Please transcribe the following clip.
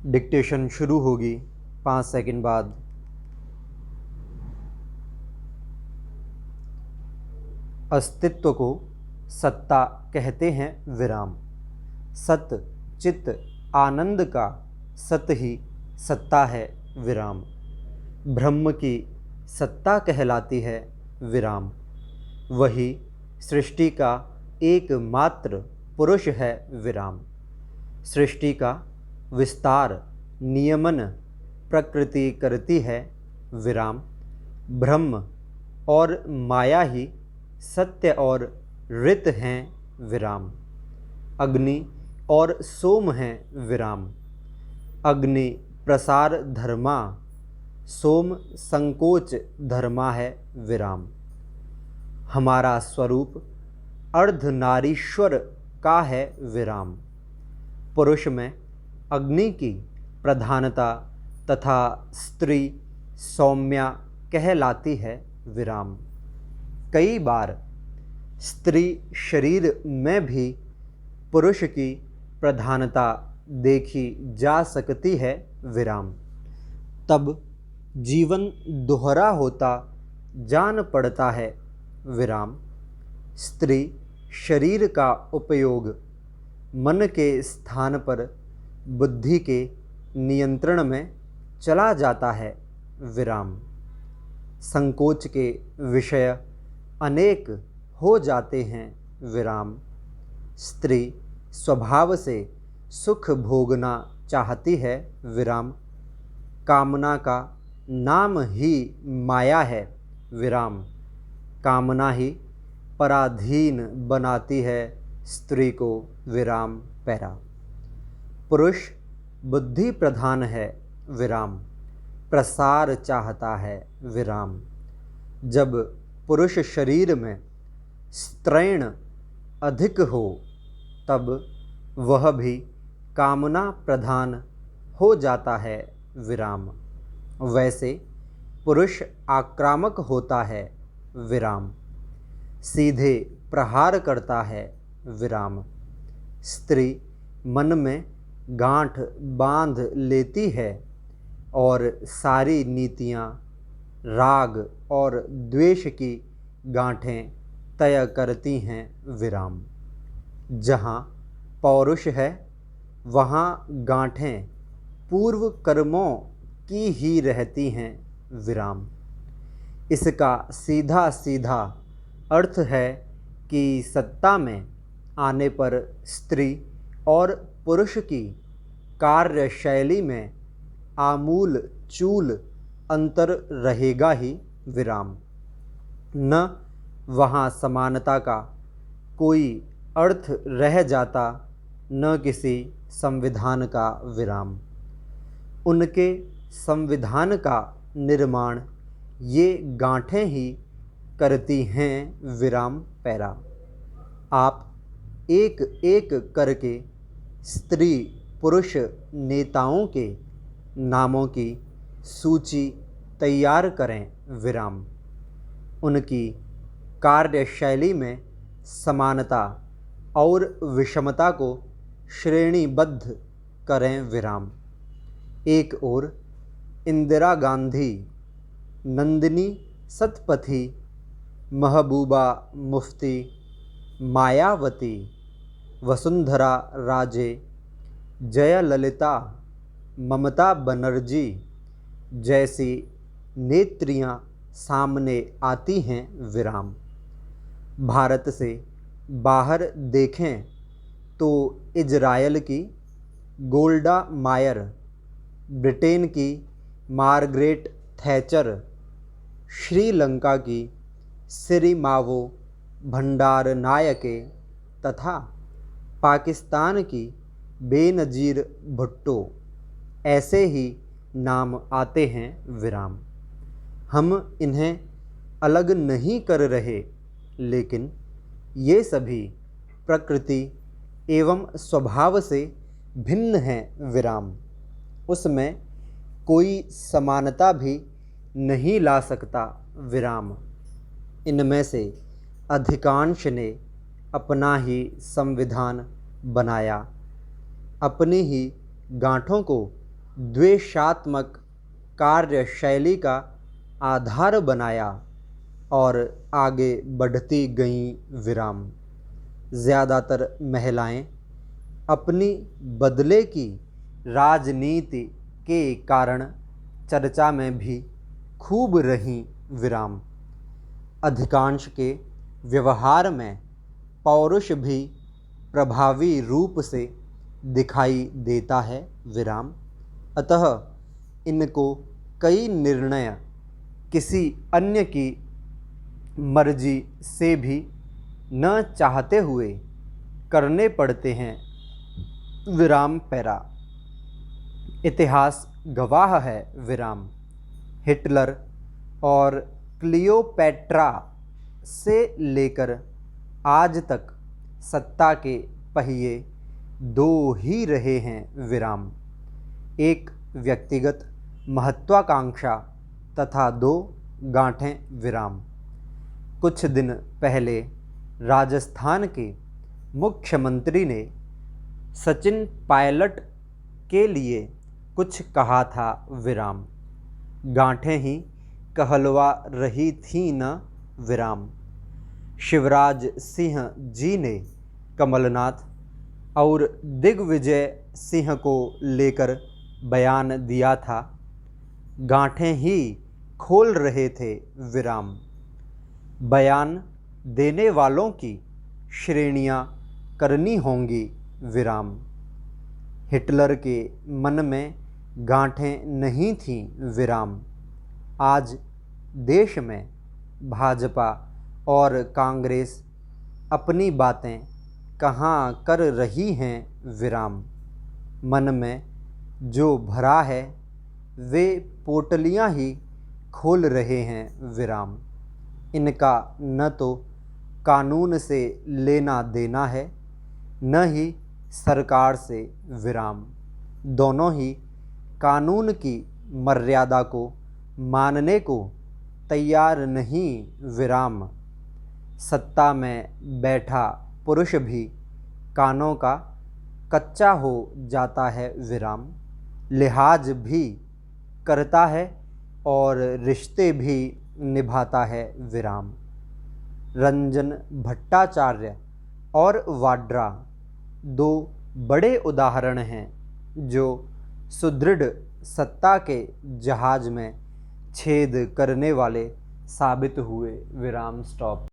Dictation शुरू होगी 5 second बाद। अस्तित्व को सत्ता कहते हैं विराम। सत चित आनंद का सत ही सत्ता है विराम। ब्रह्म की सत्ता कहलाती है विराम। वही सृष्टि का एकमात्र पुरुष है विराम। सृष्टि का विस्तार नियमन प्रकृति करती है विराम। ब्रह्म और माया ही सत्य और ऋत हैं विराम। अग्नि और सोम हैं विराम। अग्नि प्रसार धर्मा, सोम संकोच धर्मा है विराम। हमारा स्वरूप अर्धनारीश्वर का है विराम। पुरुष में अग्नि की प्रधानता तथा स्त्री सौम्या कहलाती है विराम। कई बार स्त्री शरीर में भी पुरुष की प्रधानता देखी जा सकती है विराम। तब जीवन दोहरा होता जान पड़ता है विराम। स्त्री शरीर का उपयोग मन के स्थान पर बुद्धि के नियंत्रण में चला जाता है विराम। संकोच के विषय अनेक हो जाते हैं विराम। स्त्री स्वभाव से सुख भोगना चाहती है विराम। कामना का नाम ही माया है विराम। कामना ही पराधीन बनाती है स्त्री को विराम पैरा। पुरुष बुद्धि प्रधान है विराम। प्रसार चाहता है विराम। जब पुरुष शरीर में स्त्रैण अधिक हो तब वह भी कामना प्रधान हो जाता है विराम। वैसे पुरुष आक्रामक होता है विराम। सीधे प्रहार करता है विराम। स्त्री मन में गांठ बांध लेती है और सारी नीतियां राग और द्वेष की गांठें तय करती हैं विराम। जहाँ पौरुष है वहाँ गांठें पूर्व कर्मों की ही रहती हैं विराम। इसका सीधा सीधा अर्थ है कि सत्ता में आने पर स्त्री और पुरुष की कार्यशैली में आमूल चूल अंतर रहेगा ही विराम। न वहाँ समानता का कोई अर्थ रह जाता, न किसी संविधान का विराम। उनके संविधान का निर्माण ये गांठें ही करती हैं विराम पैरा। आप एक एक करके स्त्री पुरुष नेताओं के नामों की सूची तैयार करें विराम। उनकी कार्यशैली में समानता और विषमता को श्रेणीबद्ध करें विराम। एक ओर इंदिरा गांधी, नंदिनी सतपथी, महबूबा मुफ्ती, मायावती, वसुंधरा राजे, जयललिता, ममता बनर्जी जैसी नेत्रियां सामने आती हैं विराम। भारत से बाहर देखें तो इजरायल की गोल्डा मायर, ब्रिटेन की मार्गरेट थैचर, श्रीलंका की सिरिमावो भंडारनायके तथा पाकिस्तान की बेनज़ीर भुट्टो ऐसे ही नाम आते हैं विराम। हम इन्हें अलग नहीं कर रहे, लेकिन ये सभी प्रकृति एवं स्वभाव से भिन्न हैं विराम। उसमें कोई समानता भी नहीं ला सकता विराम। इनमें से अधिकांश ने अपना ही संविधान बनाया, अपनी ही गांठों को द्वेषात्मक कार्यशैली का आधार बनाया और आगे बढ़ती गईं विराम। ज़्यादातर महिलाएं अपनी बदले की राजनीति के कारण चर्चा में भी खूब रहीं विराम। अधिकांश के व्यवहार में पौरुष भी प्रभावी रूप से दिखाई देता है विराम। अतः इनको कई निर्णय किसी अन्य की मर्जी से भी न चाहते हुए करने पड़ते हैं विराम पैरा। इतिहास गवाह है विराम। हिटलर और क्लियोपैट्रा से लेकर आज तक सत्ता के पहिए दो ही रहे हैं विराम। एक व्यक्तिगत महत्वाकांक्षा तथा दो गांठें विराम। कुछ दिन पहले राजस्थान के मुख्यमंत्री ने सचिन पायलट के लिए कुछ कहा था विराम। गांठें ही कहलवा रही थी न विराम। शिवराज सिंह जी ने कमलनाथ और दिग्विजय सिंह को लेकर बयान दिया था। गांठें ही खोल रहे थे विराम। बयान देने वालों की श्रेणियां करनी होंगी विराम। हिटलर के मन में गांठें नहीं थीं विराम। आज देश में भाजपा और कांग्रेस अपनी बातें कहाँ कर रही हैं विराम। मन में जो भरा है वे पोटलियाँ ही खोल रहे हैं विराम। इनका न तो कानून से लेना देना है न ही सरकार से विराम। दोनों ही कानून की मर्यादा को मानने को तैयार नहीं विराम। सत्ता में बैठा पुरुष भी कानों का कच्चा हो जाता है विराम। लिहाज भी करता है और रिश्ते भी निभाता है विराम। रंजन भट्टाचार्य और वाड्रा दो बड़े उदाहरण हैं जो सुदृढ़ सत्ता के जहाज में छेद करने वाले साबित हुए विराम। स्टॉप।